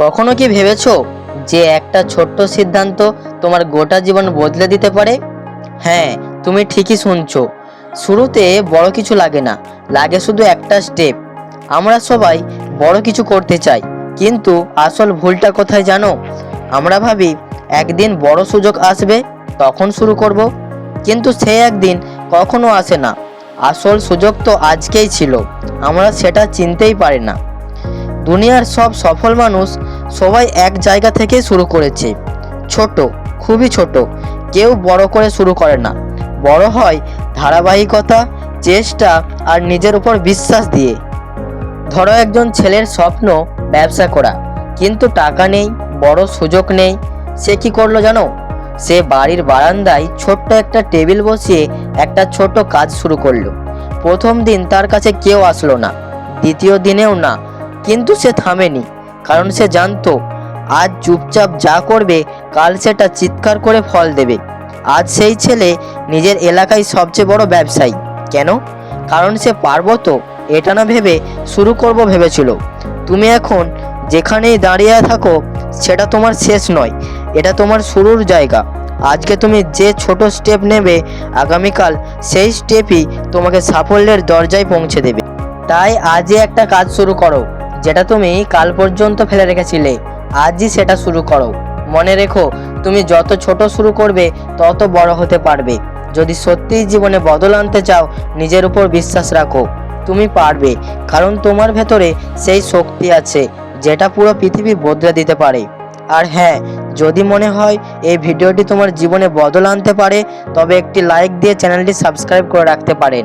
কখনো কি ভেবেছো যে একটা ছোট্ট সিদ্ধান্ত তোমার গোটা জীবন বদলে দিতে পারে? হ্যাঁ, তুমি ঠিকই শুনছো। শুরুতে বড় কিছু লাগে না, লাগে শুধু একটা স্টেপ। আমরা সবাই বড় কিছু করতে চাই, কিন্তু আসল ভুলটা কোথায় জানো? আমরা ভাবি একদিন বড় সুযোগ আসবে, তখন শুরু করব। কিন্তু সে একদিন কখনো আসে না। আসল সুযোগ তো আজকেই ছিল, আমরা সেটা চিনতেই পারি না। দুনিয়ার সব সফল মানুষ সবাই এক জায়গা থেকে শুরু করেছে, ছোট, খুবই ছোট। কেউ বড় করে শুরু করে না, বড় হয় ধারাবাহিকতা, চেষ্টা আর নিজের উপর বিশ্বাস দিয়ে। ধরো একজন ছেলের স্বপ্ন ব্যবসা করা, কিন্তু টাকা নেই, বড় সুযোগ নেই। সে কি করলো জানো? সে বাড়ির বারান্দায় ছোট্ট একটা টেবিল বসিয়ে একটা ছোট কাজ শুরু করলো। প্রথম দিন তার কাছে কেউ আসলো না, দ্বিতীয় দিনেও না। কিন্তু সে থামেনি, কারণ সে জানতো আজ চুপচাপ যা করবে কাল সেটা চিৎকার করে ফল দেবে। আজ সেই ছেলে নিজের এলাকায় সবচেয়ে বড় ব্যবসায়ী। কেন? কারণ সে পারবো তো, এটা না ভেবে শুরু করব ভেবেছিল। তুমি এখন যেখানেই দাঁড়িয়ে থাকো, সেটা তোমার শেষ নয়, এটা তোমার শুরুর জায়গা। আজকে তুমি যে ছোট স্টেপ নেবে, আগামীকাল সেই স্টেপই তোমাকে সাফল্যের দরজায় পৌঁছে দেবে। তাই আজই একটা কাজ শুরু করো, যেটা তুমি কাল পর্যন্ত ফেলে রেখেছিলে। আজই সেটা শুরু করো। মনে রেখো, তুমি যত ছোট শুরু করবে তত বড় হতে পারবে। যদি সত্যিই জীবনে বদল আনতে চাও, নিজের উপর বিশ্বাস রাখো। তুমি পারবে, কারণ তোমার ভেতরে সেই শক্তি আছে যেটা পুরো পৃথিবী বদলে দিতে পারে। আর হ্যাঁ, যদি মনে হয় এই ভিডিওটি তোমার জীবনে বদল আনতে পারে, তবে একটি লাইক দিয়ে চ্যানেলটি সাবস্ক্রাইব করে রাখতে পারেন।